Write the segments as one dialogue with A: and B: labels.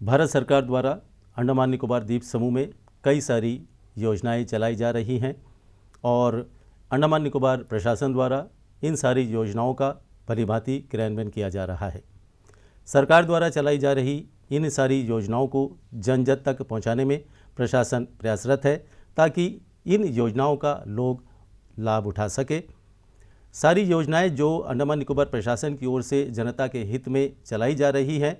A: भारत सरकार द्वारा अंडमान निकोबार द्वीप समूह में कई सारी योजनाएं चलाई जा रही हैं और अंडमान निकोबार प्रशासन द्वारा इन सारी योजनाओं का भलीभांति क्रियान्वयन किया जा रहा है। सरकार द्वारा चलाई जा रही इन सारी योजनाओं को जन जन तक पहुंचाने में प्रशासन प्रयासरत है ताकि इन योजनाओं का लोग लाभ उठा सके। सारी योजनाएं जो अंडमान निकोबार प्रशासन की ओर से जनता के हित में चलाई जा रही हैं,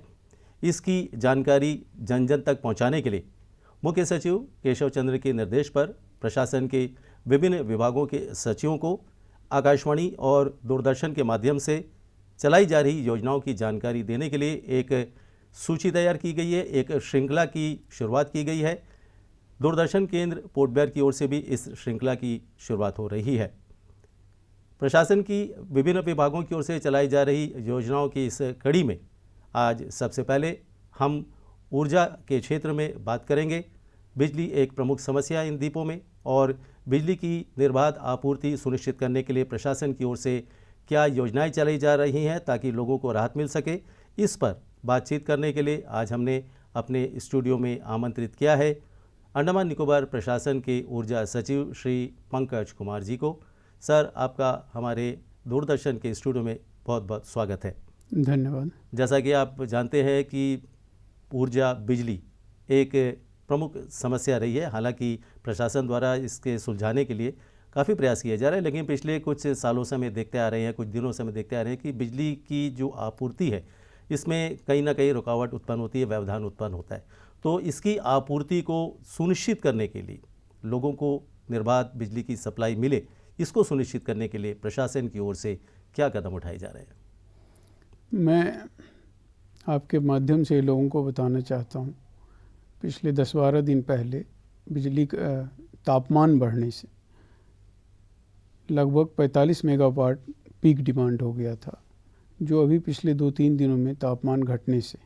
A: इसकी जानकारी जन जन तक पहुंचाने के लिए मुख्य सचिव केशव चंद्र के निर्देश पर प्रशासन के विभिन्न विभागों के सचिवों को आकाशवाणी और दूरदर्शन के माध्यम से चलाई जा रही योजनाओं की जानकारी देने के लिए एक सूची तैयार की गई है, एक श्रृंखला की शुरुआत की गई है। दूरदर्शन केंद्र पोर्ट ब्लेयर की ओर से भी इस श्रृंखला की शुरुआत हो रही है। प्रशासन की विभिन्न विभागों की ओर से चलाई जा रही योजनाओं की इस कड़ी में आज सबसे पहले हम ऊर्जा के क्षेत्र में बात करेंगे। बिजली एक प्रमुख समस्या इन द्वीपों में और बिजली की निर्बाध आपूर्ति सुनिश्चित करने के लिए प्रशासन की ओर से क्या योजनाएं चलाई जा रही हैं ताकि लोगों को राहत मिल सके, इस पर बातचीत करने के लिए आज हमने अपने स्टूडियो में आमंत्रित किया है अंडमान निकोबार प्रशासन के ऊर्जा सचिव श्री पंकज कुमार जी को। सर, आपका हमारे दूरदर्शन के स्टूडियो में बहुत बहुत स्वागत है।
B: धन्यवाद।
A: जैसा कि आप जानते हैं कि ऊर्जा बिजली एक प्रमुख समस्या रही है, हालांकि प्रशासन द्वारा इसके सुलझाने के लिए काफ़ी प्रयास किए जा रहे हैं, लेकिन पिछले कुछ सालों से हमें देखते आ रहे हैं, कुछ दिनों से हमें देखते आ रहे हैं कि बिजली की जो आपूर्ति है इसमें कहीं ना कहीं रुकावट उत्पन्न होती है, व्यवधान उत्पन्न होता है। तो इसकी आपूर्ति को सुनिश्चित करने के लिए, लोगों को निर्बाध बिजली की सप्लाई मिले, इसको सुनिश्चित करने के लिए प्रशासन की ओर से क्या कदम उठाए जा रहे हैं?
B: मैं आपके माध्यम से लोगों को बताना चाहता हूँ, पिछले 10-12 दिन पहले बिजली का तापमान बढ़ने से लगभग 45 मेगावाट पीक डिमांड हो गया था, जो अभी पिछले 2-3 दिनों में तापमान घटने से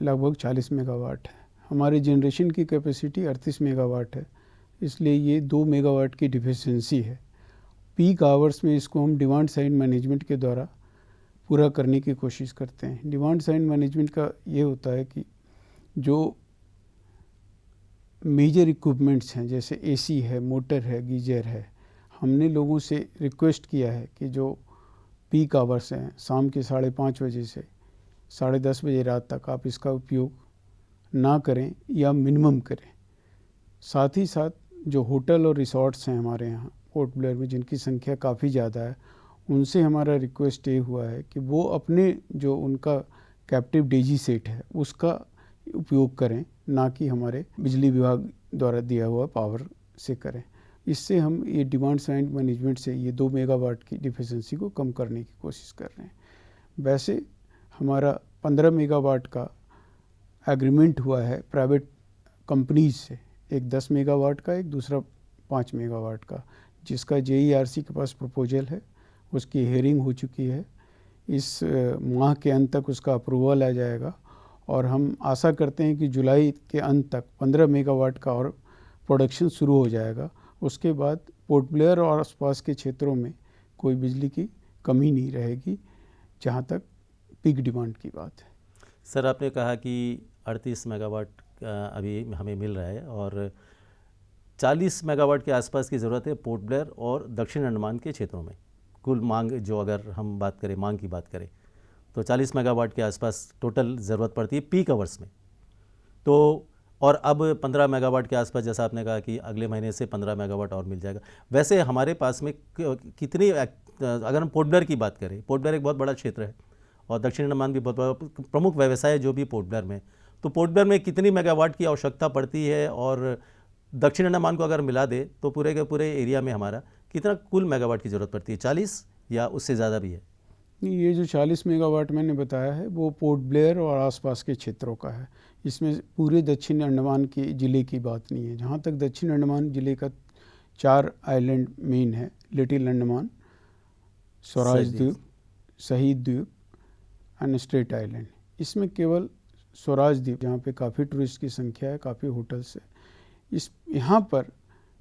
B: लगभग 40 मेगावाट है। हमारे जनरेशन की कैपेसिटी 38 मेगावाट है, इसलिए ये 2 मेगावाट की डिफिशिएंसी है। पीक आवर्स में इसको हम डिमांड साइड मैनेजमेंट के द्वारा पूरा करने की कोशिश करते हैं। डिमांड साइड मैनेजमेंट का ये होता है कि जो मेजर इक्विपमेंट्स हैं, जैसे एसी है, मोटर है, गीजर है, हमने लोगों से रिक्वेस्ट किया है कि जो पीक आवर्स हैं, शाम के 5:30 बजे से 10:30 बजे रात तक, आप इसका उपयोग ना करें या मिनिमम करें। साथ ही साथ जो होटल और रिसॉर्ट्स हैं हमारे यहाँ पोर्ट ब्लेयर में, जिनकी संख्या काफ़ी ज़्यादा है, उनसे हमारा रिक्वेस्ट ये हुआ है कि वो अपने जो उनका कैप्टिव डेजी सेट है उसका उपयोग करें, ना कि हमारे बिजली विभाग द्वारा दिया हुआ पावर से करें। इससे हम ये डिमांड साइड मैनेजमेंट से ये 2 मेगावाट की डिफिशिएंसी को कम करने की कोशिश कर रहे हैं। वैसे हमारा 15 मेगावाट का एग्रीमेंट हुआ है प्राइवेट कंपनीज से, एक 10 मेगावाट का, एक दूसरा 5 मेगावाट का, जिसका JERC के पास प्रपोजल है, उसकी हेयरिंग हो चुकी है। इस माह के अंत तक उसका अप्रूवल आ जाएगा और हम आशा करते हैं कि जुलाई के अंत तक 15 मेगावाट का और प्रोडक्शन शुरू हो जाएगा। उसके बाद पोर्ट ब्लेयर और आसपास के क्षेत्रों में कोई बिजली की कमी नहीं रहेगी, जहाँ तक पीक डिमांड की बात है।
A: सर, आपने कहा कि 38 मेगावाट अभी हमें मिल रहा है और 40 मेगावाट के आसपास की ज़रूरत है पोर्ट ब्लेयर और दक्षिण अंडमान के क्षेत्रों में। कुल मांग जो अगर हम बात करें, मांग की बात करें, तो 40 मेगावाट के आसपास टोटल ज़रूरत पड़ती है पीक आवर्स में। तो और अब 15 मेगावाट के आसपास, जैसा आपने कहा कि अगले महीने से 15 मेगावाट और मिल जाएगा। वैसे हमारे पास में कितनी, अगर हम पोर्ट ब्लेयर की बात करें, पोर्ट ब्लेयर एक बहुत बड़ा क्षेत्र है और दक्षिण अंडमान भी बहुत बड़ा प्रमुख व्यवसाय है जो भी पोर्ट ब्लेयर में, तो पोर्ट ब्लेयर में कितनी मेगावाट की आवश्यकता पड़ती है और दक्षिण अंडमान को अगर मिला दे तो पूरे के पूरे एरिया में हमारा कितना कुल मेगावाट की ज़रूरत पड़ती है? 40 या उससे ज़्यादा भी है?
B: ये जो 40 मेगावाट मैंने बताया है वो पोर्ट ब्लेयर और आसपास के क्षेत्रों का है। इसमें पूरे दक्षिण अंडमान के ज़िले की बात नहीं है। जहाँ तक दक्षिण अंडमान ज़िले का 4 आइलैंड मेन है, लिटिल अंडमान, स्वराज द्वीप, शहीद द्वीप एंड स्ट्रेट आइलैंड। इसमें केवल स्वराज द्वीप, जहाँ पे काफ़ी टूरिस्ट की संख्या है, काफ़ी होटल्स है, यहाँ पर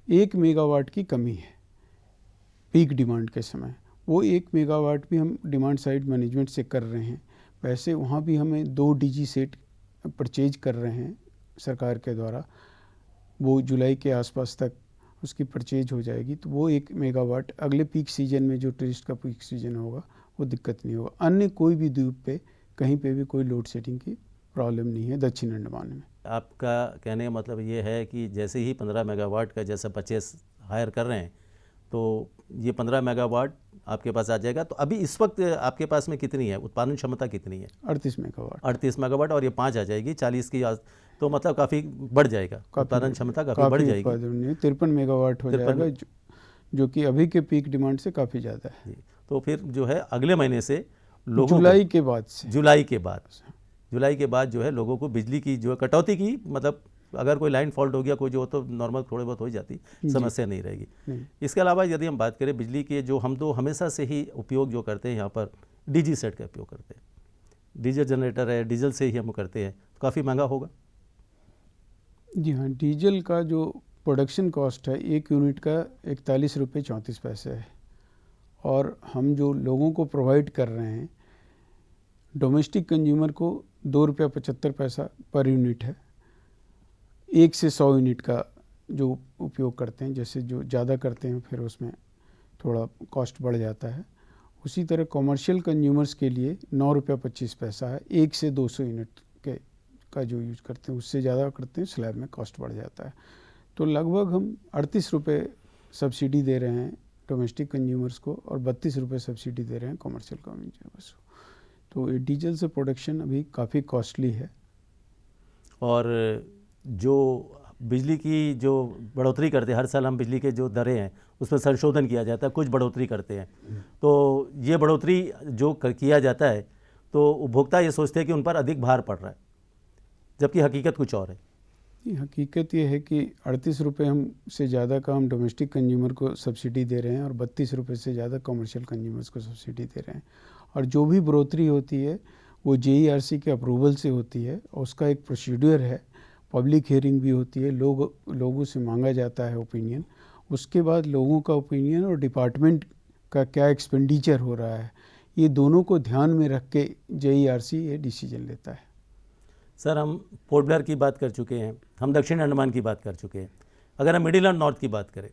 B: 1 मेगावाट की कमी है पीक डिमांड के समय। वो 1 मेगावाट भी हम डिमांड साइड मैनेजमेंट से कर रहे हैं। वैसे वहाँ भी हमें 2 DG सेट परचेज कर रहे हैं सरकार के द्वारा, वो जुलाई के आसपास तक उसकी परचेज हो जाएगी, तो वो 1 मेगावाट अगले पीक सीजन में, जो टूरिस्ट का पीक सीजन होगा, वो दिक्कत नहीं होगा। अन्य कोई भी द्वीप पे कहीं पे भी कोई लोड शेडिंग की प्रॉब्लम नहीं है दक्षिण अंडमान में।
A: आपका कहने का मतलब ये है कि जैसे ही 15 मेगावाट का जैसा परचेस हायर कर रहे हैं, तो ये 15 मेगावाट आपके पास आ जाएगा। तो अभी इस वक्त आपके पास में कितनी है, उत्पादन क्षमता कितनी है?
B: 38 मेगावाट।
A: 38 मेगावाट, और ये 5 आ जाएगी 40 की तो मतलब काफ़ी बढ़ जाएगा, उत्पादन क्षमता काफ़ी बढ़ जाएगी।
B: 53 मेगावाट हो जाएगा, जो कि अभी के पीक डिमांड से काफ़ी ज़्यादा है।
A: जी, तो फिर जो है अगले महीने से लोगों
B: जुलाई के बाद से,
A: जुलाई के बाद जो है लोगों को बिजली की जो है कटौती की, मतलब अगर कोई लाइन फॉल्ट हो गया कोई जो, तो नॉर्मल थोड़े बहुत हो ही जाती, समस्या नहीं रहेगी। इसके अलावा यदि हम बात करें बिजली के, जो हम तो हमेशा से ही उपयोग जो करते हैं यहाँ पर डीजी सेट का उपयोग करते हैं, डीजल जनरेटर है, डीजल से ही हम करते हैं, तो काफ़ी महंगा होगा।
B: जी हाँ, डीजल का जो प्रोडक्शन कॉस्ट है 1 यूनिट का 41 रुपये 34 पैसे है, और हम जो लोगों को प्रोवाइड कर रहे हैं डोमेस्टिक कंज्यूमर को 2 रुपया 75 पैसा पर यूनिट है। 1 से 100 यूनिट का जो उपयोग करते हैं, जैसे जो ज़्यादा करते हैं फिर उसमें थोड़ा कॉस्ट बढ़ जाता है। उसी तरह कॉमर्शियल कंज्यूमर्स के लिए 9 रुपया 25 पैसा है। 1 से 200 यूनिट का जो यूज करते हैं, उससे ज़्यादा करते हैं स्लैब में कॉस्ट बढ़ जाता है। तो लगभग हम 38 रुपये सब्सिडी दे रहे हैं डोमेस्टिक कंज्यूमर्स को, और 32 रुपये सब्सिडी दे रहे हैं कॉमर्शियल कंज्यूमर्स को। तो ये डीजल से प्रोडक्शन अभी काफ़ी कॉस्टली है। और
A: जो बिजली की जो बढ़ोतरी करते हैं, हर साल हम बिजली के जो दरें हैं उसमें संशोधन किया जाता है, कुछ बढ़ोतरी करते हैं, तो ये बढ़ोतरी जो किया जाता है तो उपभोक्ता ये सोचते हैं कि उन पर अधिक भार पड़ रहा है, जबकि हकीकत कुछ और है।
B: हकीकत ये है कि 38 रुपये हम से ज़्यादा का हम डोमेस्टिक कंज्यूमर को सब्सिडी दे रहे हैं, और 32 रुपये से ज़्यादा कमर्शियल कंज्यूमर्स को सब्सिडी दे रहे हैं। और जो भी बढ़ोतरी होती है वो JERC के अप्रूवल से होती है, और उसका एक प्रोसीड्यूर है, पब्लिक हियरिंग भी होती है, लोगों से मांगा जाता है ओपिनियन। उसके बाद लोगों का ओपिनियन और डिपार्टमेंट का क्या एक्सपेंडिचर हो रहा है, ये दोनों को ध्यान में रख के JERC ये डिसीजन लेता है।
A: सर, हम पोर्ट ब्लेयर की बात कर चुके हैं, हम दक्षिण अंडमान की बात कर चुके हैं, अगर हम मिडिल एंड नॉर्थ की बात करें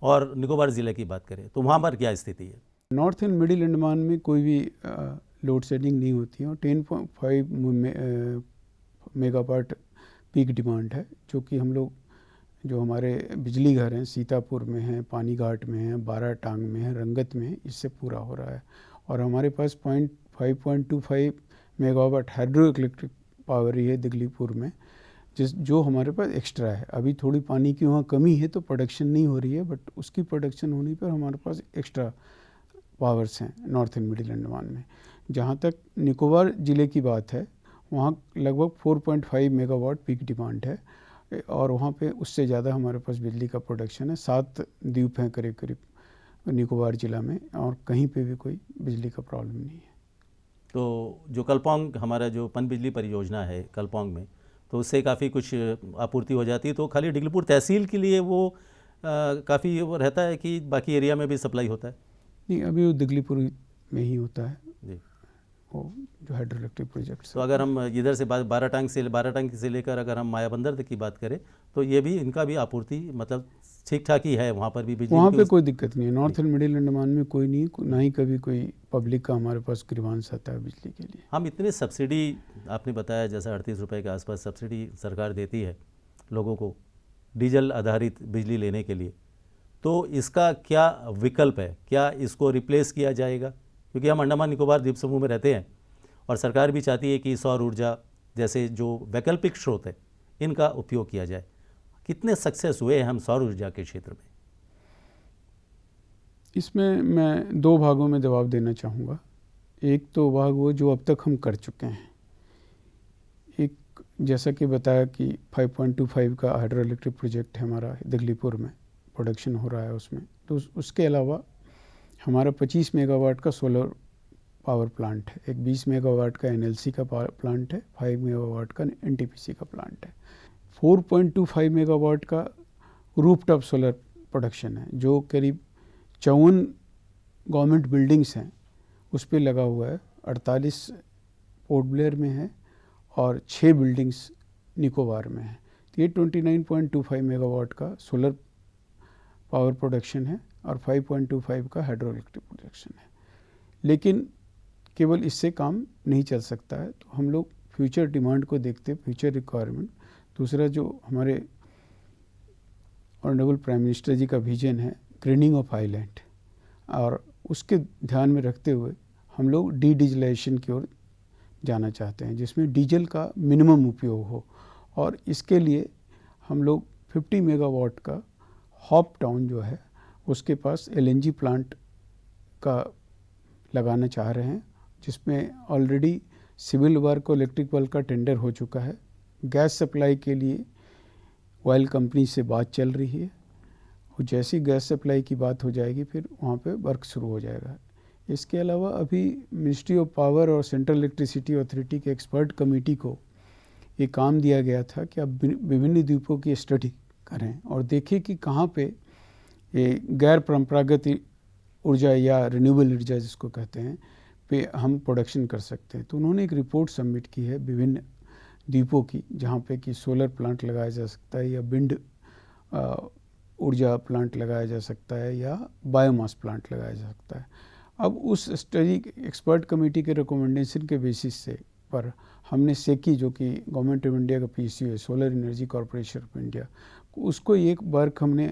A: और निकोबार ज़िले की बात करें तो वहाँ पर क्या स्थिति है?
B: नॉर्थ एंड मिडिल अंडमान में कोई भी लोड शेडिंग नहीं होती है, और 10.5 मेगावाट पीक डिमांड है, जो कि हम लोग जो हमारे बिजली घर हैं सीतापुर में हैं, पानीघाट में हैं, बाराटांग में हैं, रंगत में हैं, इससे पूरा हो रहा है। और हमारे पास 5.25 मेगावाट हाइड्रो इलेक्ट्रिक पावर ही है दिगलीपुर में, जो हमारे पास एक्स्ट्रा है। अभी थोड़ी पानी की वहाँ कमी है तो प्रोडक्शन नहीं हो रही है, बट उसकी प्रोडक्शन होने पर हमारे पास एक्स्ट्रा पावर्स हैं नॉर्थ एंड मिडिल अंडमान में। जहाँ तक निकोबार ज़िले की बात है, वहाँ लगभग 4.5 मेगावाट पीक डिमांड है, और वहाँ पे उससे ज़्यादा हमारे पास बिजली का प्रोडक्शन है। 7 द्वीप हैं करीब करीब निकोबार ज़िला में, और कहीं पे भी कोई बिजली का प्रॉब्लम नहीं है।
A: तो जो कलपोंग हमारा जो पन बिजली परियोजना है कलपोंग में, तो उससे काफ़ी कुछ आपूर्ति हो जाती है, तो खाली डिगलीपुर तहसील के लिए वो काफ़ी वो रहता है कि बाकी एरिया में भी सप्लाई होता है?
B: नहीं, अभी वो दिगलीपुर में ही होता है
A: जी,
B: वो जो हाइड्रो इलेक्ट्रिक प्रोजेक्ट।
A: तो अगर हम इधर से बाराटांग से लेकर अगर हम मायाबंदर तक की बात करें तो ये भी इनका भी आपूर्ति मतलब ठीक ठाक ही है, वहाँ पर भी बिजली,
B: वहाँ पे कोई दिक्कत नहीं है। नॉर्थ एंड मिडिल अंडमान में कोई नहीं, ना ही कभी कोई पब्लिक का हमारे पास ग्रीवांस आता है बिजली के लिए।
A: हम इतने सब्सिडी आपने बताया, जैसा 38 रुपये के आसपास सब्सिडी सरकार देती है लोगों को डीजल आधारित बिजली लेने के लिए, तो इसका क्या विकल्प है? क्या इसको रिप्लेस किया जाएगा? क्योंकि हम अंडमान निकोबार द्वीप समूह में रहते हैं और सरकार भी चाहती है कि सौर ऊर्जा जैसे जो वैकल्पिक स्रोत है इनका उपयोग किया जाए। कितने सक्सेस हुए हैं हम सौर ऊर्जा के क्षेत्र में?
B: इसमें मैं 2 भागों में जवाब देना चाहूँगा। एक तो भाग वो जो अब तक हम कर चुके हैं, एक जैसा कि बताया कि 5.25 का हाइड्रो इलेक्ट्रिक प्रोजेक्ट है हमारा दिगलीपुर में, प्रोडक्शन हो रहा है उसमें। तो उसके अलावा हमारा 25 मेगावाट का सोलर पावर प्लांट है, एक 20 मेगावाट का NLC का पावर प्लांट है, 5 मेगावाट का NTPC का प्लांट है, 4.25 मेगावाट का रूफटॉप सोलर प्रोडक्शन है, जो करीब 54 गवर्नमेंट बिल्डिंग्स हैं उस पर लगा हुआ है। 48 पोर्ट ब्लेयर में है और 6 बिल्डिंग्स निकोबार में हैं। तो ये 29.25 मेगावाट का सोलर पावर प्रोडक्शन है और 5.25 का हाइड्रो इलेक्ट्रिक प्रोडक्शन है। लेकिन केवल इससे काम नहीं चल सकता है, तो हम लोग फ्यूचर डिमांड को देखते, फ्यूचर रिक्वायरमेंट, दूसरा जो हमारे ऑनरेबल प्राइम मिनिस्टर जी का विजन है ग्रीनिंग ऑफ आइलैंड, और उसके ध्यान में रखते हुए हम लोग डीडीजलाइजेशन की ओर जाना चाहते हैं, जिसमें डीजल का मिनिमम उपयोग हो। और इसके लिए हम लोग 50 मेगावाट का हॉप टाउन जो है उसके पास एलएनजी प्लांट का लगाना चाह रहे हैं, जिसमें ऑलरेडी सिविल वर्क और इलेक्ट्रिक वर्क का टेंडर हो चुका है। गैस सप्लाई के लिए ऑयल कंपनी से बात चल रही है, और जैसी गैस सप्लाई की बात हो जाएगी फिर वहाँ पे वर्क शुरू हो जाएगा। इसके अलावा अभी मिनिस्ट्री ऑफ पावर और सेंट्रल इलेक्ट्रिसिटी अथॉरिटी के एक्सपर्ट कमेटी को ये काम दिया गया था कि आप विभिन्न द्वीपों की स्टडी करें और देखें कि कहाँ पे ये गैर परंपरागत ऊर्जा या रिन्यूएबल ऊर्जा जिसको कहते हैं पे हम प्रोडक्शन कर सकते हैं। तो उन्होंने एक रिपोर्ट सबमिट की है विभिन्न द्वीपों की, जहाँ पे कि सोलर प्लांट लगाया जा सकता है या विंड ऊर्जा प्लांट लगाया जा सकता है या बायोमास प्लांट लगाया जा सकता है। अब उस स्टडी एक्सपर्ट कमेटी के रिकमेंडेशन के बेसिस से पर हमने सेकी, जो कि गवर्नमेंट ऑफ इंडिया का पीसीयू है, solar energy corporation of India, उसको एक वर्क हमने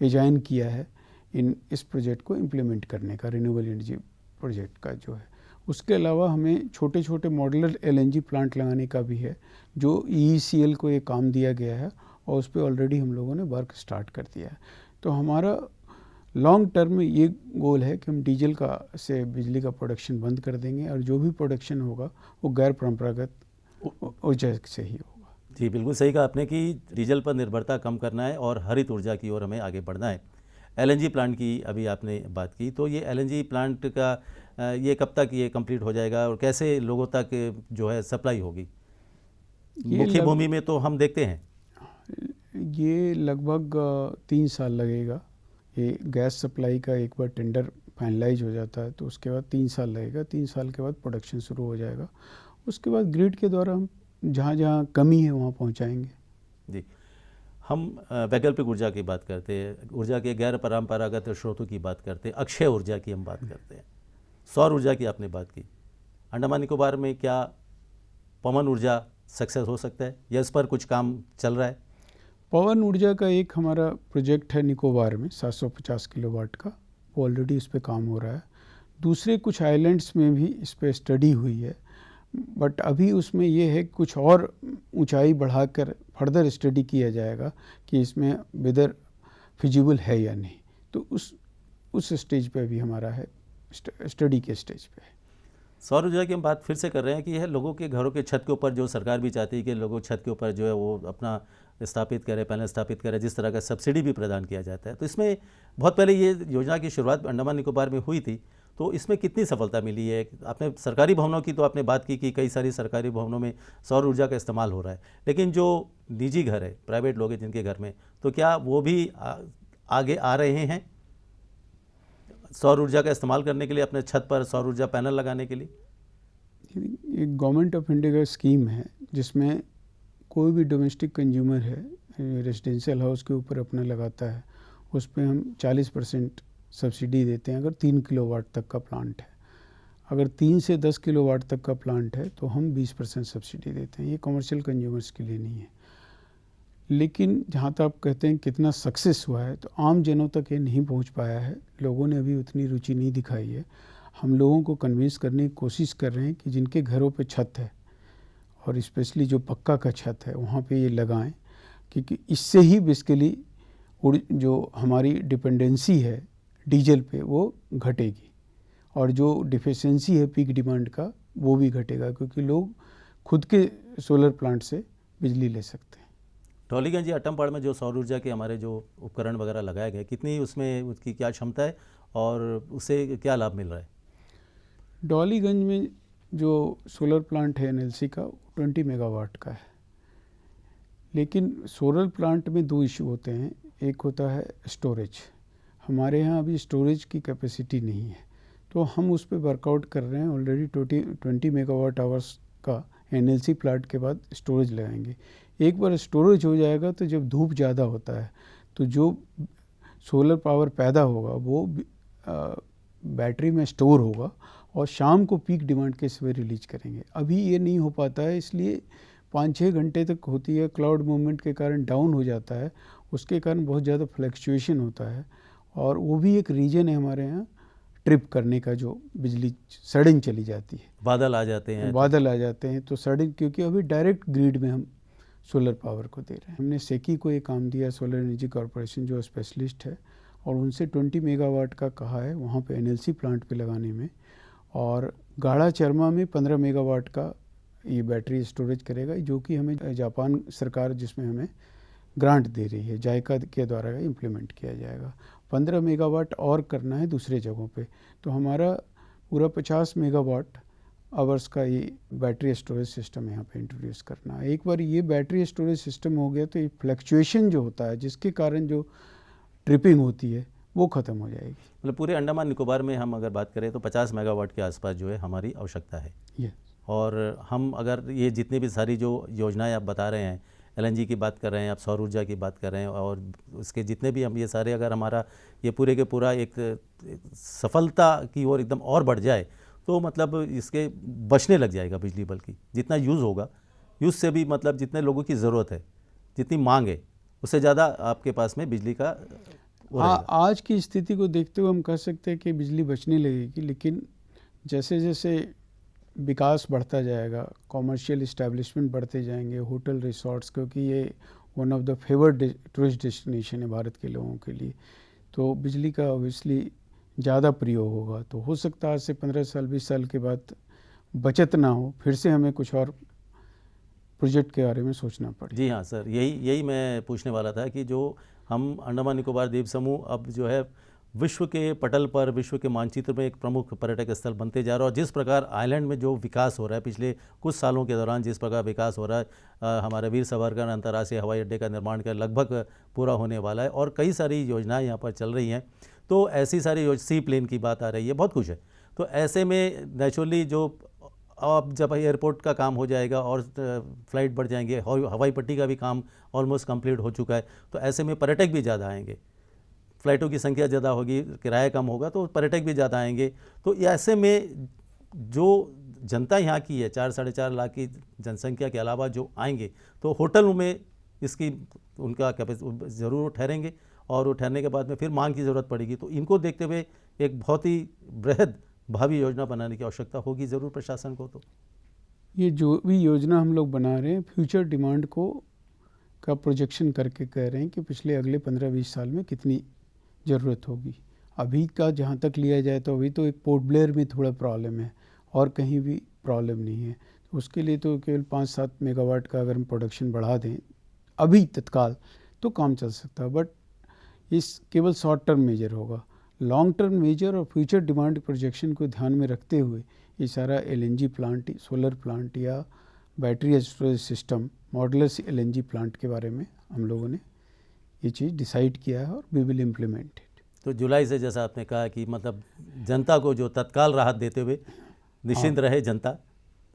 B: डिजाइन किया है इस प्रोजेक्ट को इम्प्लीमेंट करने का, रिन्यूएबल एनर्जी प्रोजेक्ट का जो है। उसके अलावा हमें छोटे छोटे मॉड्यूलर एलएनजी प्लांट लगाने का भी है, जो ईईसीएल को ये काम दिया गया है और उस पर ऑलरेडी हम लोगों ने वर्क स्टार्ट कर दिया है। तो हमारा लॉन्ग टर्म में ये गोल है कि हम डीजल का से बिजली का प्रोडक्शन बंद कर देंगे और जो भी प्रोडक्शन होगा वो गैर परंपरागत ऊर्जा से ही होगा।
A: जी बिल्कुल सही कहा आपने कि डीजल पर निर्भरता कम करना है और हरित ऊर्जा की ओर हमें आगे बढ़ना है। एलएनजी प्लांट की अभी आपने बात की, तो ये एलएनजी प्लांट का ये कब तक ये कंप्लीट हो जाएगा और कैसे लोगों तक जो है सप्लाई होगी? मुख्य भूमि में तो हम देखते हैं
B: ये लगभग 3 साल लगेगा। ये गैस सप्लाई का एक बार टेंडर फाइनलाइज हो जाता है तो उसके बाद 3 साल लगेगा। 3 साल के बाद प्रोडक्शन शुरू हो जाएगा। उसके बाद ग्रिड के द्वारा हम जहाँ जहाँ कमी है वहाँ पहुँचाएंगे।
A: जी, हम वैकल्पिक ऊर्जा की बात करते हैं, ऊर्जा के गैर परंपरागत स्रोतों की बात करते हैं, अक्षय ऊर्जा की हम बात करते हैं, सौर ऊर्जा की आपने बात की। अंडमान निकोबार में क्या पवन ऊर्जा सक्सेस हो सकता है या इस पर कुछ काम चल रहा है?
B: पवन ऊर्जा का एक हमारा प्रोजेक्ट है निकोबार में 750 किलोवाट का, वो ऑलरेडी इस पर काम हो रहा है। दूसरे कुछ आइलैंड्स में भी इस पर स्टडी हुई है, बट अभी उसमें ये है कुछ और ऊंचाई बढ़ाकर फर्दर स्टडी किया जाएगा कि इसमें वेदर फिजिबल है या नहीं। तो उस स्टेज पे भी हमारा है, स्टडी के स्टेज पे है।
A: सौर ऊर्जा की हम बात फिर से कर रहे हैं कि यह लोगों के घरों के छत के ऊपर, जो सरकार भी चाहती है कि लोगों छत के ऊपर जो है वो अपना स्थापित करें, पैनल स्थापित करें, जिस तरह का सब्सिडी भी प्रदान किया जाता है। तो इसमें बहुत पहले ये योजना की शुरुआत अंडमान निकोबार में हुई थी, तो इसमें कितनी सफलता मिली है? आपने सरकारी भवनों की तो आपने बात की कि कई सारी सरकारी भवनों में सौर ऊर्जा का इस्तेमाल हो रहा है, लेकिन जो निजी घर है, प्राइवेट लोग हैं जिनके घर में, तो क्या वो भी आगे आ रहे हैं सौर ऊर्जा का इस्तेमाल करने के लिए, अपने छत पर सौर ऊर्जा पैनल लगाने के लिए?
B: एक गवर्नमेंट ऑफ इंडिया का स्कीम है जिसमें कोई भी डोमेस्टिक कंज्यूमर है रेजिडेंशियल हाउस के ऊपर अपना लगाता है, उस पर हम 40% सब्सिडी देते हैं अगर 3 किलोवाट तक का प्लांट है। अगर 3 से 10 किलोवाट तक का प्लांट है तो हम 20% सब्सिडी देते हैं। ये कमर्शियल कंज्यूमर्स के लिए नहीं है। लेकिन जहाँ तक आप कहते हैं कितना सक्सेस हुआ है, तो आम जनों तक ये नहीं पहुँच पाया है। लोगों ने अभी उतनी रुचि नहीं दिखाई है। हम लोगों को कन्विंस करने की कोशिश कर रहे हैं कि जिनके घरों पे छत है और स्पेशली जो पक्का का छत है वहाँ पे ये लगाएं, क्योंकि इससे ही बेसिकली जो हमारी डिपेंडेंसी है डीजल पे वो घटेगी और जो डिफिशिएंसी है पीक डिमांड का वो भी घटेगा, क्योंकि लोग खुद के सोलर प्लांट से बिजली ले सकते हैं।
A: डॉलीगंज या अट्टमपाड़ में जो सौर ऊर्जा के हमारे जो उपकरण वगैरह लगाए गए, कितनी उसमें उसकी क्या क्षमता है और उससे क्या लाभ मिल रहा है?
B: डॉलीगंज में जो सोलर प्लांट है एनएलसी का 20 मेगावाट का है। लेकिन सोलर प्लांट में 2 इशू होते हैं। एक होता है स्टोरेज। हमारे यहाँ अभी स्टोरेज की कैपेसिटी नहीं है, तो हम उस पर वर्कआउट कर रहे हैं। ऑलरेडी 20 मेगावाट आवर्स का एनएलसी प्लांट के बाद स्टोरेज लगाएंगे। एक बार स्टोरेज हो जाएगा तो जब धूप ज़्यादा होता है तो जो सोलर पावर पैदा होगा वो बैटरी में स्टोर होगा और शाम को पीक डिमांड के समय रिलीज करेंगे। अभी ये नहीं हो पाता है, इसलिए 5-6 घंटे तक होती है, क्लाउड मूवमेंट के कारण डाउन हो जाता है, उसके कारण बहुत ज़्यादा फ्लक्चुएशन होता है और वो भी एक रीजन है हमारे यहाँ ट्रिप करने का, जो बिजली सडन चली जाती है,
A: बादल आ जाते हैं
B: बादल आ जाते हैं तो सडन, क्योंकि अभी डायरेक्ट ग्रिड में हम सोलर पावर को दे रहे हैं। हमने सेकी को ये काम दिया, सोलर एनर्जी कॉरपोरेशन जो स्पेशलिस्ट है, और उनसे 20 मेगावाट का कहा है वहाँ पे एनएलसी प्लांट पे लगाने में, और गाढ़ा चरमा में 15 मेगावाट का ये बैटरी स्टोरेज करेगा, जो कि हमें जापान सरकार जिसमें हमें ग्रांट दे रही है, जायका के द्वारा इम्प्लीमेंट किया जाएगा। 15 मेगावाट और करना है दूसरे जगहों पे, तो हमारा पूरा 50 मेगावाट आवर्स का ये बैटरी स्टोरेज सिस्टम यहाँ पे इंट्रोड्यूस करना है। एक बार ये बैटरी स्टोरेज सिस्टम हो गया तो ये फ्लक्चुएशन जो होता है, जिसके कारण जो ट्रिपिंग होती है, वो ख़त्म हो जाएगी।
A: मतलब पूरे अंडमान निकोबार में हम अगर बात करें तो 50 मेगावाट के आसपास जो है हमारी आवश्यकता है। और हम अगर ये जितनी भी सारी जो योजनाएं आप बता रहे हैं, एलएनजी की बात कर रहे हैं, आप सौर ऊर्जा की बात कर रहे हैं, और उसके जितने भी हम ये सारे, अगर हमारा ये पूरे के पूरा एक सफलता की ओर एकदम और बढ़ जाए तो मतलब इसके बचने लग जाएगा बिजली, बल्कि जितना यूज़ होगा, यूज़ से भी मतलब जितने लोगों की ज़रूरत है, जितनी मांग है, उससे ज़्यादा आपके पास में बिजली का
B: आज की स्थिति को देखते हुए हम कह सकते हैं कि बिजली बचने लगेगी, लेकिन जैसे जैसे विकास बढ़ता जाएगा, कॉमर्शियल इस्टेब्लिशमेंट बढ़ते जाएंगे, होटल रिसोर्ट्स, क्योंकि ये one of the favoured tourist destination है भारत के लोगों के लिए, तो बिजली का ऑब्वियसली ज़्यादा प्रयोग होगा। तो हो सकता है आज से 15 साल 20 साल के बाद बचत ना हो, फिर से हमें कुछ और प्रोजेक्ट के बारे में सोचना पड़े।
A: जी हाँ सर, यही मैं पूछने वाला था कि जो हम अंडमान निकोबार द्वीप समूह अब जो है विश्व के पटल पर, विश्व के मानचित्र में एक प्रमुख पर्यटक स्थल बनते जा रहा है, और जिस प्रकार आइलैंड में जो विकास हो रहा है पिछले कुछ सालों के दौरान, जिस प्रकार विकास हो रहा है, हमारे वीर सावरकर अंतर्राष्ट्रीय हवाई अड्डे का निर्माण का लगभग पूरा होने वाला है और कई सारी योजनाएं यहाँ पर चल रही हैं, तो ऐसी सारी सी प्लेन की बात आ रही है, बहुत कुछ है। तो ऐसे में नेचुरली जो अब जब एयरपोर्ट का काम हो जाएगा और फ्लाइट बढ़ जाएंगे, हवाई पट्टी का भी काम ऑलमोस्ट कंप्लीट हो चुका है, तो ऐसे में पर्यटक भी ज़्यादा आएंगे, फ़्लाइटों की संख्या ज़्यादा होगी, किराया कम होगा, तो पर्यटक भी ज़्यादा आएंगे। तो ऐसे में जो जनता यहाँ की है, 4-4.5 लाख की जनसंख्या के अलावा जो आएंगे, तो होटलों में इसकी उनका कैपेसिटी ज़रूर ठहरेंगे, और वो ठहरने के बाद में फिर मांग की ज़रूरत पड़ेगी। तो इनको देखते हुए एक बहुत ही बृहद भावी योजना बनाने की आवश्यकता होगी ज़रूर प्रशासन को। तो
B: ये जो भी योजना हम लोग बना रहे हैं, फ्यूचर डिमांड को का प्रोजेक्शन करके कह रहे हैं कि पिछले अगले 15-20 साल में कितनी ज़रूरत होगी। अभी का जहाँ तक लिया जाए तो अभी तो एक पोर्ट ब्लेयर में थोड़ा प्रॉब्लम है और कहीं भी प्रॉब्लम नहीं है, तो उसके लिए तो केवल 5-7 मेगावाट का अगर हम प्रोडक्शन बढ़ा दें अभी तत्काल तो काम चल सकता है, बट इस केवल शॉर्ट टर्म मेजर होगा। लॉन्ग टर्म मेजर और फ्यूचर डिमांड प्रोजेक्शन को ध्यान में रखते हुए ये सारा एलएनजी प्लांट, सोलर प्लांट या battery storage system, modular LNG plant के बारे में हम लोगों ने ये चीज़ डिसाइड किया है और वी विल इम्प्लीमेंट इट।
A: तो जुलाई से, जैसा आपने कहा कि मतलब जनता को जो तत्काल राहत देते हुए निश्चिंत रहे जनता,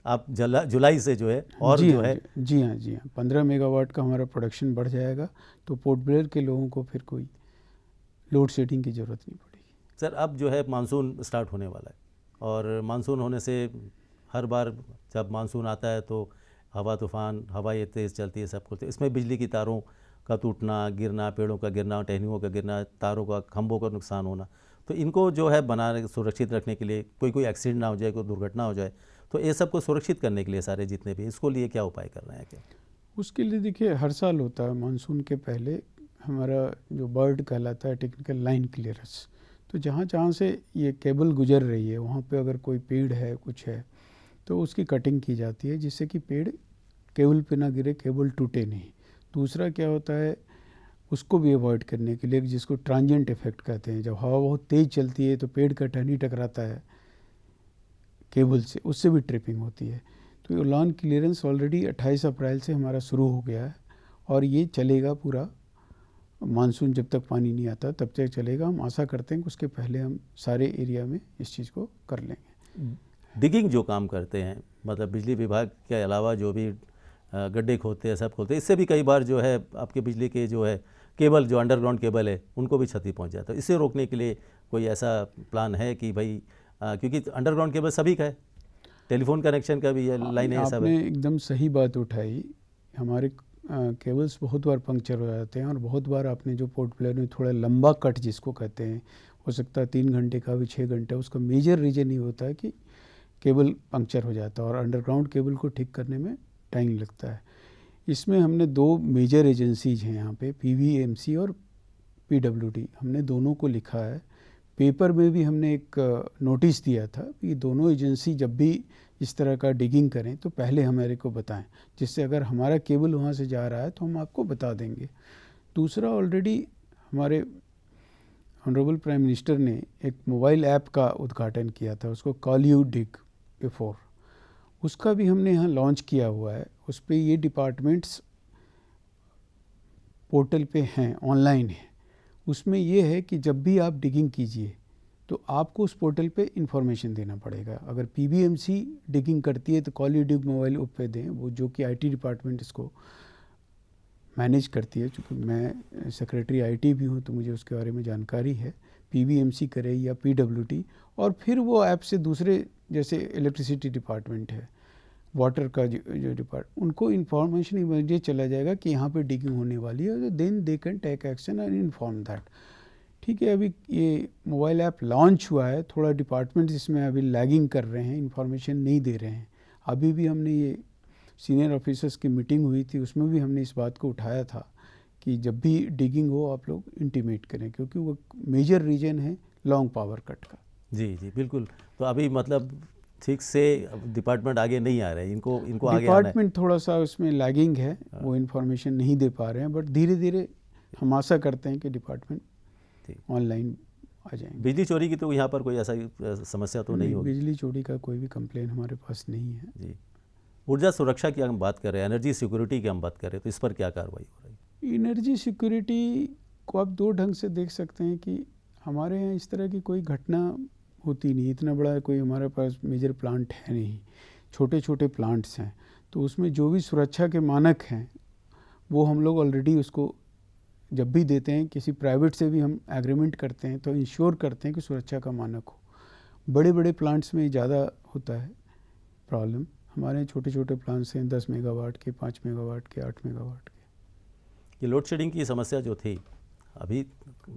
A: आप जुलाई से जो है और
B: जी
A: जो
B: हाँ,
A: है
B: जी हाँ, जी हाँ, 15 मेगावाट का हमारा प्रोडक्शन बढ़ जाएगा, तो पोर्ट ब्लेयर के लोगों को फिर कोई लोड शेडिंग की ज़रूरत नहीं पड़ेगी।
A: सर, अब जो है मानसून स्टार्ट होने वाला है, और मानसून होने से हर बार जब मानसून आता है तो हवा तूफ़ान, हवाएं तेज़ चलती है, सब कुछ, इसमें बिजली की तारों का टूटना, गिरना, पेड़ों का गिरना, टहनियों का गिरना, तारों का, खंभों का नुकसान होना, तो इनको जो है बनाने, सुरक्षित रखने के लिए, कोई एक्सीडेंट ना हो जाए, कोई दुर्घटना हो जाए, तो ये सब को सुरक्षित करने के लिए सारे जितने भी, इसको लिए क्या उपाय कर रहे हैं? क्या
B: उसके लिए देखिए, हर साल होता है मानसून के पहले हमारा जो बर्ड कहलाता है टेक्निकल लाइन क्लियरेंस, तो जहाँ जहाँ से ये केबल गुजर रही है वहाँ पे अगर कोई पेड़ है, कुछ है, तो उसकी कटिंग की जाती है जिससे कि पेड़ केबल पे ना गिरे, केबल टूटे नहीं। दूसरा क्या होता है, उसको भी अवॉइड करने के लिए जिसको ट्रांजिएंट इफेक्ट कहते हैं, जब हवा बहुत तेज़ चलती है तो पेड़ का टहनी टकराता है केबल से, उससे भी ट्रिपिंग होती है। तो ये लॉन क्लियरेंस ऑलरेडी 28 अप्रैल से हमारा शुरू हो गया है और ये चलेगा पूरा मानसून जब तक पानी नहीं आता तब तक चलेगा। हम आशा करते हैं कि उसके पहले हम सारे एरिया में इस चीज़ को कर लेंगे।
A: डिगिंग जो काम करते हैं, मतलब बिजली विभाग के अलावा जो भी गड्ढे खोदते हैं, सब खोदते हैं, इससे भी कई बार जो है आपके बिजली के जो है केबल, जो अंडरग्राउंड केबल है, उनको भी क्षति पहुंच जाता है। इसे रोकने के लिए कोई ऐसा प्लान है कि भाई क्योंकि अंडरग्राउंड केबल सभी का है, टेलीफोन कनेक्शन का भी है, लाइनें सब
B: आपने
A: है।
B: एकदम सही बात उठाई। हमारे केबल्स बहुत बार पंक्चर हो जाते हैं और बहुत बार आपने जो पोर्टफोलियो में थोड़ा लंबा कट जिसको कहते हैं, हो सकता है 3 घंटे का भी 6 घंटे, उसका मेजर रीज़न ये होता है कि केबल पंक्चर हो जाता है और अंडरग्राउंड केबल को ठीक करने में टाइम लगता है। इसमें हमने 2 मेजर एजेंसीज हैं यहाँ पे, PVMC और PWD, हमने दोनों को लिखा है। पेपर में भी हमने एक नोटिस दिया था कि दोनों एजेंसी जब भी इस तरह का डिगिंग करें तो पहले हमारे को बताएं, जिससे अगर हमारा केबल वहाँ से जा रहा है तो हम आपको बता देंगे। दूसरा, ऑलरेडी हमारे ऑनरेबल प्राइम मिनिस्टर ने एक मोबाइल ऐप का उद्घाटन किया था, उसको कॉल यू डिग बिफोर, उसका भी हमने यहाँ लॉन्च किया हुआ है। उस पर ये डिपार्टमेंट्स पोर्टल पे हैं, ऑनलाइन है। उसमें ये है कि जब भी आप डिगिंग कीजिए तो आपको उस पोर्टल पे इंफॉर्मेशन देना पड़ेगा। अगर PBMC डिगिंग करती है तो call you dig mobile app पे दें, वो जो कि IT डिपार्टमेंट इसको मैनेज करती है। चूँकि मैं सेक्रेटरी IT भी हूँ तो मुझे उसके बारे में जानकारी है। PBMC करे या PWD, और फिर वो ऐप से दूसरे जैसे इलेक्ट्रिसिटी डिपार्टमेंट है, वाटर का जो डिपार्टमेंट, उनको इन्फॉर्मेशन इमीडिएट चला जाएगा कि यहाँ पे डिगिंग होने वाली है, then they can take action and inform that. ठीक है, अभी ये मोबाइल ऐप लॉन्च हुआ है, थोड़ा डिपार्टमेंट इसमें अभी लैगिंग कर रहे हैं, इन्फॉर्मेशन नहीं दे रहे हैं। अभी भी हमने ये सीनियर ऑफिसर्स की मीटिंग हुई थी, उसमें भी हमने इस बात को उठाया था कि जब भी डिगिंग हो आप लोग इंटीमेट करें, क्योंकि वो मेजर रीजन है लॉन्ग पावर कट का।
A: जी जी बिल्कुल। तो अभी मतलब ठीक से डिपार्टमेंट आगे नहीं आ रहे हैं, इनको आगे आना है।
B: डिपार्टमेंट थोड़ा सा उसमें लैगिंग है, वो इन्फॉर्मेशन नहीं दे पा रहे हैं, बट धीरे धीरे हम आशा करते हैं कि डिपार्टमेंट ऑनलाइन आ जाएंगे।
A: बिजली चोरी की तो यहाँ पर कोई ऐसा समस्या तो नहीं होगी?
B: बिजली चोरी का कोई भी कंप्लेन हमारे पास नहीं है
A: जी। ऊर्जा सुरक्षा की हम बात कर रहे हैं, एनर्जी सिक्योरिटी की हम बात कर रहे हैं, तो इस पर क्या कार्रवाई हो रही है?
B: एनर्जी सिक्योरिटी को आप 2 ढंग से देख सकते हैं कि हमारे यहाँ इस तरह की कोई घटना होती नहीं, इतना बड़ा कोई हमारे पास मेजर प्लांट है नहीं, छोटे छोटे प्लांट्स हैं। तो उसमें जो भी सुरक्षा के मानक हैं वो हम लोग ऑलरेडी उसको जब भी देते हैं, किसी प्राइवेट से भी हम एग्रीमेंट करते हैं तो इंश्योर करते हैं कि सुरक्षा का मानक हो। बड़े बड़े प्लांट्स में ज़्यादा होता है प्रॉब्लम, हमारे यहाँ छोटे छोटे प्लांट्स हैं 10 मेगावाट के, 5 मेगावाट के, 8 मेगावाट के।
A: ये लोड शेडिंग की समस्या जो थी अभी,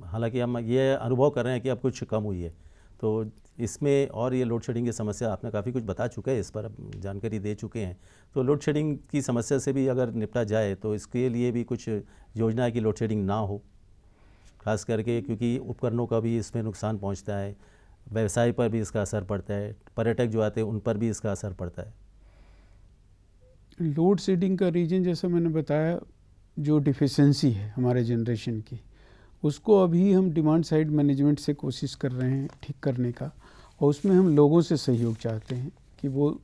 A: हालांकि हम ये अनुभव कर रहे हैं कि अब कुछ कम हुई है, तो इसमें और ये लोड शेडिंग की समस्या आपने काफ़ी कुछ बता चुके हैं, इस पर जानकारी दे चुके हैं। तो लोड शेडिंग की समस्या से भी अगर निपटा जाए तो इसके लिए भी कुछ योजना है कि लोड शेडिंग ना हो, खास करके क्योंकि उपकरणों का भी इसमें नुकसान पहुंचता है, व्यवसाय पर भी इसका असर पड़ता है, पर्यटक जो आते हैं उन पर भी इसका असर पड़ता है।
B: लोड शेडिंग का रीजन जैसा मैंने बताया, जो डिफिशेंसी है हमारे जनरेशन की, उसको अभी हम डिमांड साइड मैनेजमेंट से कोशिश कर रहे हैं ठीक करने का, और उसमें हम लोगों से सहयोग चाहते हैं कि वो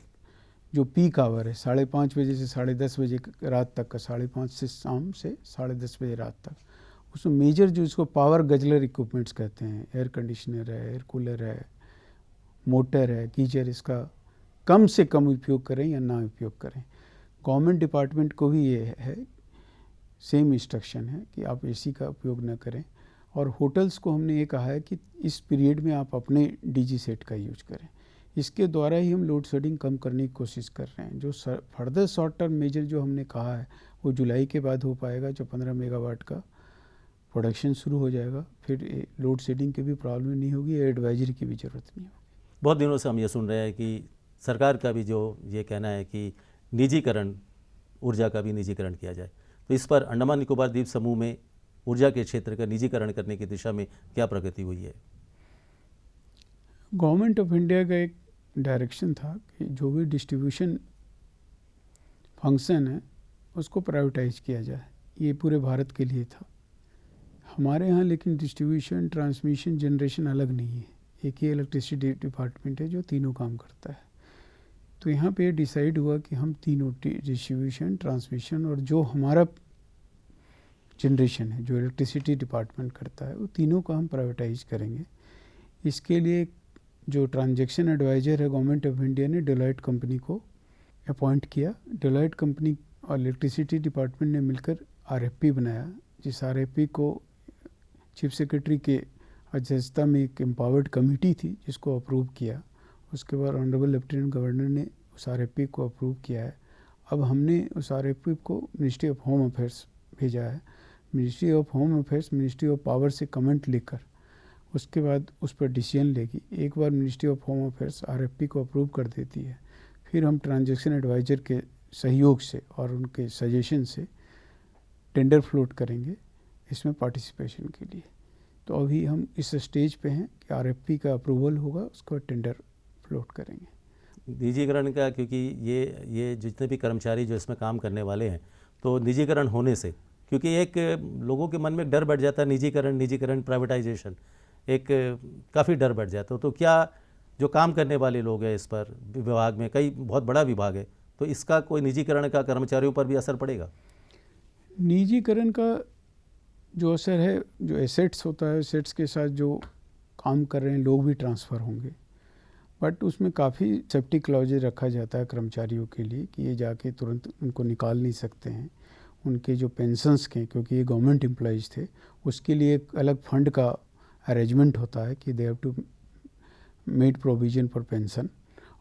B: जो पीक आवर है 5:30 बजे से 10:30 बजे रात तक का, 5:30 से शाम से 10:30 बजे रात तक, उसमें मेजर जो इसको पावर गजलर इक्विपमेंट्स कहते हैं, एयर कंडीशनर है, एयर कूलर है, मोटर है, गीजर, इसका कम से कम उपयोग करें या ना उपयोग करें। गवर्नमेंट डिपार्टमेंट को भी ये है, सेम इंस्ट्रक्शन है कि आप AC का उपयोग न करें, और होटल्स को हमने ये कहा है कि इस पीरियड में आप अपने DG सेट का यूज करें। इसके द्वारा ही हम लोड शेडिंग कम करने की कोशिश कर रहे हैं। जो फर्दर शॉर्ट टर्म मेजर जो हमने कहा है वो जुलाई के बाद हो पाएगा, जो 15 मेगावाट का प्रोडक्शन शुरू हो जाएगा, फिर लोड शेडिंग की भी प्रॉब्लम नहीं होगी, एडवाइजरी की भी ज़रूरत नहीं होगी।
A: बहुत दिनों से हम ये सुन रहे हैं कि सरकार का भी जो ये कहना है कि निजीकरण, ऊर्जा का भी निजीकरण किया जाए, तो इस पर अंडमान निकोबार द्वीप समूह में ऊर्जा के क्षेत्र का निजीकरण करने की दिशा में क्या प्रगति हुई है?
B: गवर्नमेंट ऑफ इंडिया का एक डायरेक्शन था कि जो भी डिस्ट्रीब्यूशन फंक्शन है उसको प्राइवेटाइज किया जाए, ये पूरे भारत के लिए था। हमारे यहाँ लेकिन डिस्ट्रीब्यूशन, ट्रांसमिशन, जनरेशन अलग नहीं है, एक ही इलेक्ट्रिसिटी डिपार्टमेंट है जो तीनों काम करता है। तो यहाँ पे डिसाइड हुआ कि हम तीनों, डिस्ट्रीब्यूशन, ट्रांसमिशन और जो हमारा जनरेशन है जो इलेक्ट्रिसिटी डिपार्टमेंट करता है, वो तीनों को हम प्राइवेटाइज करेंगे। इसके लिए जो ट्रांजैक्शन एडवाइज़र है गवर्नमेंट ऑफ इंडिया ने डेलॉयट कंपनी को अपॉइंट किया। डेलॉयट कंपनी और इलेक्ट्रिसिटी डिपार्टमेंट ने मिलकर आरएफपी बनाया, जिस आरएफपी को चीफ सेक्रेटरी के अध्यक्षता में एक एम्पावर्ड कमेटी थी जिसको अप्रूव किया। उसके बाद ऑनरेबल लेफ्टिनेंट गवर्नर ने उस आरएफपी को अप्रूव किया है। अब हमने उस आरएफपी को मिनिस्ट्री ऑफ होम अफेयर्स भेजा है। Ministry of home affairs ministry of power से कमेंट लेकर उसके बाद उस पर डिसीजन लेगी। एक बार ministry of home affairs RFP को अप्रूव कर देती है, फिर हम ट्रांजैक्शन एडवाइज़र के सहयोग से और उनके सजेशन से टेंडर फ्लोट करेंगे इसमें पार्टिसिपेशन के लिए। तो अभी हम इस स्टेज पे हैं कि आरएफपी का अप्रूवल होगा, उसको टेंडर फ्लोट करेंगे।
A: निजीकरण का, क्योंकि ये जितने भी कर्मचारी जो इसमें काम करने वाले हैं, तो निजीकरण होने से, क्योंकि एक लोगों के मन में डर बैठ जाता है, निजीकरण प्राइवेटाइजेशन, एक काफ़ी डर बैठ जाता है। तो क्या जो काम करने वाले लोग हैं इस पर विभाग में, कई बहुत बड़ा विभाग है, तो इसका कोई निजीकरण का कर्मचारियों पर भी असर पड़ेगा?
B: निजीकरण का जो असर है, जो एसेट्स होता है, एसेट्स के साथ जो काम कर रहे हैं लोग भी ट्रांसफ़र होंगे, बट उसमें काफ़ी सेफ्टी क्लॉजेज रखा जाता है कर्मचारियों के लिए कि ये जाके तुरंत उनको निकाल नहीं सकते हैं। उनके जो पेंशन्स के, क्योंकि ये गवर्नमेंट एम्प्लॉइज़ थे, उसके लिए एक अलग फंड का अरेंजमेंट होता है कि they have to made provision for pension,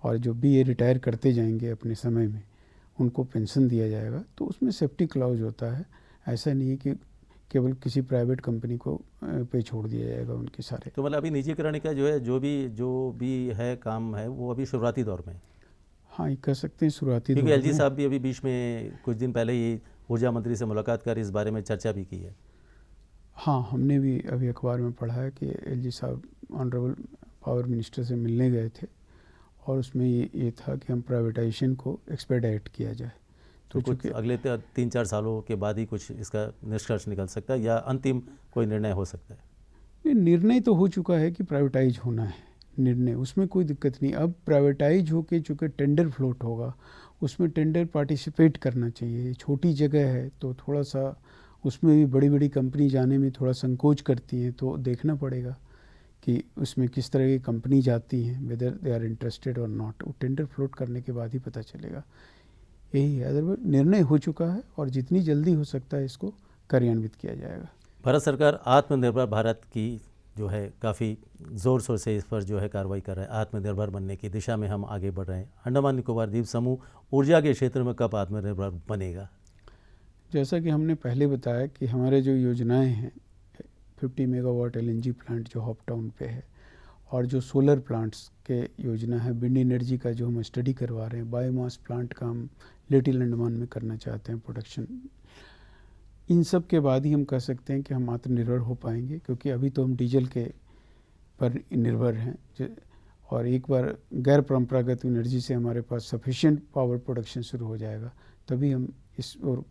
B: और जो भी ये रिटायर करते जाएंगे अपने समय में उनको पेंशन दिया जाएगा। तो उसमें सेफ्टी क्लॉज होता है। ऐसा नहीं है कि केवल किसी प्राइवेट कंपनी को पे छोड़ दिया जाएगा उनके सारे।
A: तो मतलब अभी निजीकरण का जो है, जो भी है काम है, वो अभी शुरुआती दौर में है।
B: हाँ, ये कह सकते हैं शुरुआती दौर
A: क्योंकि
B: में।
A: एलजी साहब भी अभी बीच में कुछ दिन पहले ही ऊर्जा मंत्री से मुलाकात कर इस बारे में चर्चा भी की है।
B: हाँ, हमने भी अभी अखबार में पढ़ा है कि एलजी साहब ऑनरेबल पावर मिनिस्टर से मिलने गए थे, और उसमें ये था कि हम प्राइवेटाइजेशन को एक्सपेडाइट किया जाए।
A: तो कुछ अगले 3-4 सालों के बाद ही कुछ इसका निष्कर्ष निकल सकता है, या अंतिम कोई निर्णय हो सकता है?
B: निर्णय तो हो चुका है कि प्राइवेटाइज होना है, निर्णय उसमें कोई दिक्कत नहीं। अब प्राइवेटाइज होके चूँकि टेंडर फ्लोट होगा, उसमें टेंडर पार्टिसिपेट करना चाहिए। छोटी जगह है तो थोड़ा सा उसमें भी बड़ी बड़ी कंपनी जाने में थोड़ा संकोच करती हैं, तो देखना पड़ेगा कि उसमें किस तरह की कंपनी जाती हैं, वेदर दे आर इंटरेस्टेड और नॉट। वो टेंडर फ्लोट करने के बाद ही पता चलेगा। यही है, अदरवाइज निर्णय हो चुका है और जितनी जल्दी हो सकता है इसको कार्यान्वित किया जाएगा।
A: भारत सरकार आत्मनिर्भर भारत की जो है काफ़ी ज़ोर शोर से इस पर जो है कार्रवाई कर रहा है। आत्मनिर्भर बनने की दिशा में हम आगे बढ़ रहे हैं। अंडमान निकोबार द्वीप समूह ऊर्जा के क्षेत्र में कब आत्मनिर्भर बनेगा?
B: जैसा कि हमने पहले बताया कि हमारे जो योजनाएं हैं, 50 मेगावाट एलएनजी प्लांट जो हॉप टाउन पे है, और जो सोलर प्लांट्स के योजना है, विंड एनर्जी का जो हम स्टडी करवा रहे हैं, बायोमास प्लांट का हम लिटिल अंडमान में करना चाहते हैं प्रोडक्शन। इन सब के बाद ही हम कह सकते हैं कि हम आत्मनिर्भर हो पाएंगे, क्योंकि अभी तो हम डीजल के पर निर्भर हैं, और एक बार गैर परंपरागत एनर्जी से हमारे पास सफिशिएंट पावर प्रोडक्शन शुरू हो जाएगा, तभी हम इस और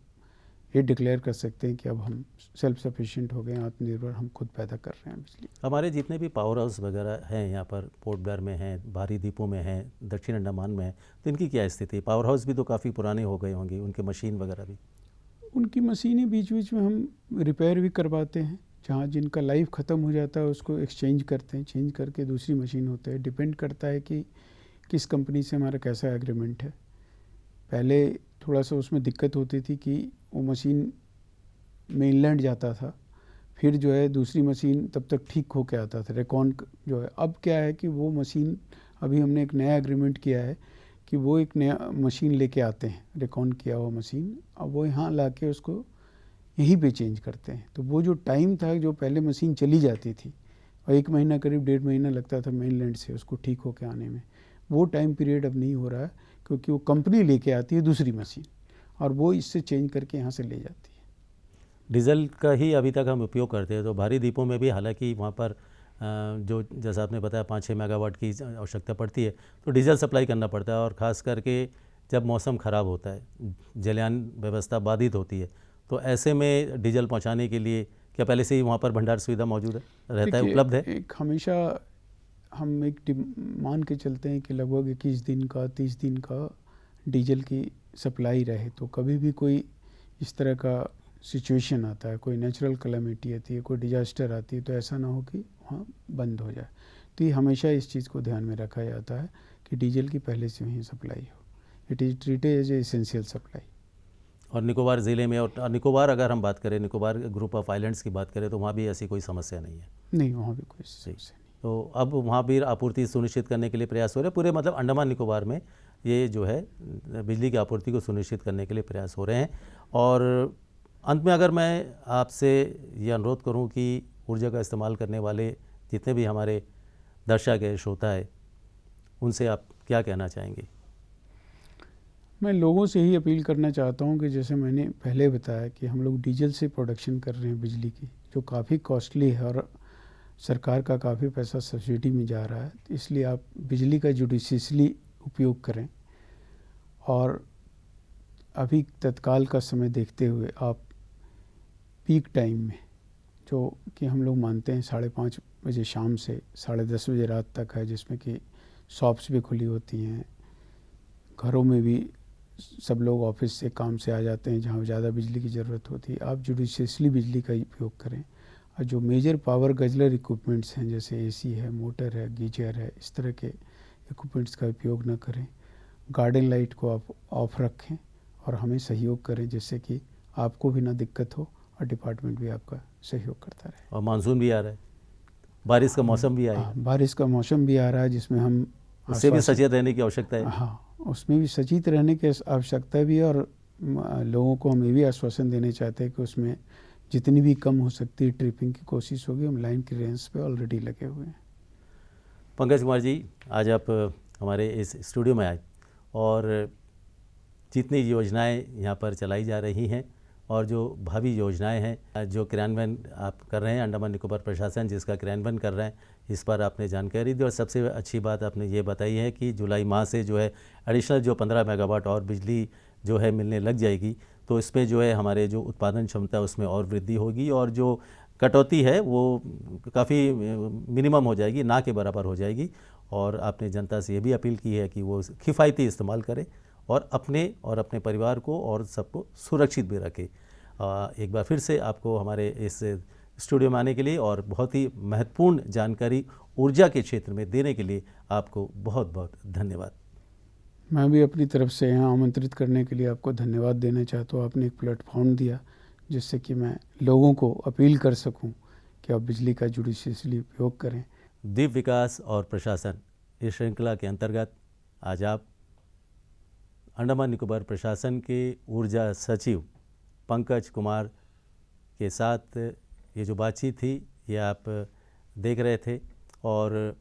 B: ये डिक्लेयर कर सकते हैं कि अब हम सेल्फ सफिशिएंट हो गए, आत्मनिर्भर, हम खुद पैदा कर रहे हैं बिजली।
A: हमारे जितने भी पावर हाउस वगैरह हैं यहाँ पर, पोर्ट ब्लेयर में हैं, बाहरी द्वीपों में हैं, दक्षिण अंडमान में हैं, तो इनकी क्या स्थिति है? पावर हाउस भी तो काफ़ी पुराने हो गए होंगे, उनके मशीन वगैरह भी।
B: उनकी मशीनें बीच बीच में हम रिपेयर भी करवाते हैं। जहाँ जिनका लाइफ ख़त्म हो जाता है उसको एक्सचेंज करते हैं, चेंज करके दूसरी मशीन होता है। डिपेंड करता है कि किस कंपनी से हमारा कैसा एग्रीमेंट है। पहले थोड़ा सा उसमें दिक्कत होती थी कि वो मशीन मेनलैंड जाता था, फिर जो है दूसरी मशीन तब तक ठीक होके आता था, रेकॉन जो है। अब क्या है कि वो मशीन, अभी हमने एक नया एग्रीमेंट किया है कि वो एक नया मशीन लेके आते हैं, रेकॉन किया हुआ मशीन, अब वो यहाँ ला के उसको यहीं पे चेंज करते हैं। तो वो जो टाइम था, जो पहले मशीन चली जाती थी और 1 महीना करीब 1.5 महीना लगता था मेनलैंड से उसको ठीक होके आने में, वो टाइम पीरियड अब नहीं हो रहा है, क्योंकि वो कंपनी लेके आती है दूसरी मशीन और वो इससे चेंज करके यहाँ से ले जाती है।
A: डीजल का ही अभी तक हम उपयोग करते हैं, तो भारी द्वीपों में भी हालांकि वहाँ पर जो जैसा आपने बताया 5-6 मेगावाट की आवश्यकता पड़ती है, तो डीजल सप्लाई करना पड़ता है। और ख़ास करके जब मौसम ख़राब होता है, जलयान व्यवस्था बाधित होती है, तो ऐसे में डीजल पहुँचाने के लिए क्या पहले से ही वहाँ पर भंडार सुविधा मौजूद है, रहता है, उपलब्ध है?
B: एक हमेशा हम एक मान के चलते हैं कि लगभग 21 दिन का 30 दिन का डीजल की सप्लाई रहे। तो कभी भी कोई इस तरह का सिचुएशन आता है, कोई नेचुरल कैलेमिटी आती है, कोई डिजास्टर आती है, तो ऐसा ना हो कि वहाँ बंद हो जाए। तो ये हमेशा इस चीज़ को ध्यान में रखा जाता है कि डीजल की पहले से ही सप्लाई हो। It is treated as a essential supply.
A: और निकोबार ज़िले में और निकोबार अगर हम बात करें, निकोबार ग्रुप ऑफ आइलैंड्स की बात करें, तो वहाँ भी ऐसी कोई समस्या नहीं है?
B: नहीं, वहाँ भी कोई समस्या नहीं।
A: तो अब वहाँ भी आपूर्ति सुनिश्चित करने के लिए प्रयास हो रहे हैं पूरे, मतलब अंडमान निकोबार में ये जो है बिजली की आपूर्ति को सुनिश्चित करने के लिए प्रयास हो रहे हैं। और अंत में अगर मैं आपसे ये अनुरोध करूँ कि ऊर्जा का इस्तेमाल करने वाले जितने भी हमारे दर्शक है, श्रोता है, उनसे आप क्या कहना चाहेंगे?
B: मैं लोगों से ही अपील करना चाहता हूं कि जैसे मैंने पहले बताया कि हम लोग डीजल से प्रोडक्शन कर रहे हैं बिजली की, जो काफ़ी कॉस्टली है और सरकार का काफ़ी पैसा सब्सिडी में जा रहा है। इसलिए आप बिजली का जुडिशियसली उपयोग करें और अभी तत्काल का समय देखते हुए आप पीक टाइम में, जो कि हम लोग मानते हैं 5:30 बजे शाम से 10:30 बजे रात तक है, जिसमें कि शॉप्स भी खुली होती हैं, घरों में भी सब लोग ऑफिस से काम से आ जाते हैं जहाँ ज़्यादा बिजली की ज़रूरत होती है, आप जुडिशियसली बिजली का उपयोग करें। और जो मेजर पावर गजलर इक्विपमेंट्स हैं जैसे एसी है, मोटर है, गीजर है, इस तरह के इक्विपमेंट्स का उपयोग न करें। गार्डन लाइट को आप ऑफ रखें और हमें सहयोग करें, जिससे कि आपको भी ना दिक्कत हो और डिपार्टमेंट भी आपका सहयोग करता रहे।
A: और मानसून भी आ रहा है, बारिश का मौसम भी आएगा।
B: बारिश का मौसम भी आ रहा है, जिसमें हम
A: उससे भी सचेत रहने की आवश्यकता है।
B: हाँ, उसमें भी सचेत रहने की आवश्यकता भी है। और लोगों को हम ये भी आश्वासन देने चाहते हैं कि उसमें जितनी भी कम हो सकती है ट्रिपिंग की कोशिश होगी। हम लाइन क्लियरेंस पे ऑलरेडी लगे हुए हैं।
A: पंकज कुमार जी, आज आप हमारे इस स्टूडियो में आए और जितनी योजनाएं यहाँ पर चलाई जा रही हैं और जो भावी योजनाएं हैं जो क्रियान्वयन आप कर रहे हैं, अंडमान निकोबार प्रशासन जिसका क्रियान्वयन कर रहे हैं, इस पर आपने जानकारी दी। और सबसे अच्छी बात आपने ये बताई है कि जुलाई माह से जो है एडिशनल जो 15 मेगावाट और बिजली जो है मिलने लग जाएगी, तो इसमें जो है हमारे जो उत्पादन क्षमता उसमें और वृद्धि होगी और जो कटौती है वो काफ़ी मिनिमम हो जाएगी, ना के बराबर हो जाएगी। और आपने जनता से ये भी अपील की है कि वो किफ़ायती इस्तेमाल करें और अपने परिवार को और सबको सुरक्षित भी रखें। एक बार फिर से आपको हमारे इस स्टूडियो में आने के लिए और बहुत ही महत्वपूर्ण जानकारी ऊर्जा के क्षेत्र में देने के लिए आपको बहुत बहुत धन्यवाद।
B: मैं भी अपनी तरफ से यहाँ आमंत्रित करने के लिए आपको धन्यवाद देना चाहता हूँ। आपने एक प्लेटफॉर्म दिया जिससे कि मैं लोगों को अपील कर सकूँ कि आप बिजली का जुडिशियसली उपयोग करें।
A: द्वीप विकास और प्रशासन इस श्रृंखला के अंतर्गत आज आप अंडमान निकोबार प्रशासन के ऊर्जा सचिव पंकज कुमार के साथ ये जो बातचीत थी ये आप देख रहे थे। और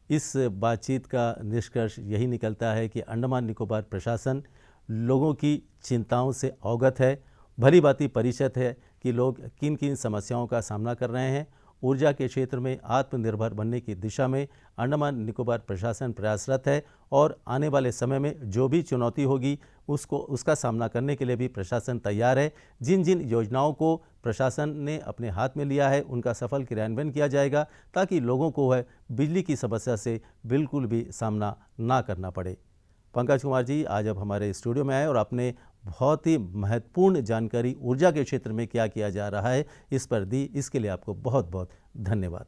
A: इस बातचीत का निष्कर्ष यही निकलता है कि अंडमान निकोबार प्रशासन लोगों की चिंताओं से अवगत है, भली भांति परिचित है कि लोग किन किन समस्याओं का सामना कर रहे हैं। ऊर्जा के क्षेत्र में आत्मनिर्भर बनने की दिशा में अंडमान निकोबार प्रशासन प्रयासरत है और आने वाले समय में जो भी चुनौती होगी उसका सामना करने के लिए भी प्रशासन तैयार है। जिन जिन योजनाओं को प्रशासन ने अपने हाथ में लिया है उनका सफल क्रियान्वयन किया जाएगा ताकि लोगों को है बिजली की समस्या से बिल्कुल भी सामना ना करना पड़े। पंकज कुमार जी आज अब हमारे स्टूडियो में आए और आपने बहुत ही महत्वपूर्ण जानकारी ऊर्जा के क्षेत्र में क्या किया जा रहा है इस पर दी। इसके लिए आपको बहुत बहुत धन्यवाद।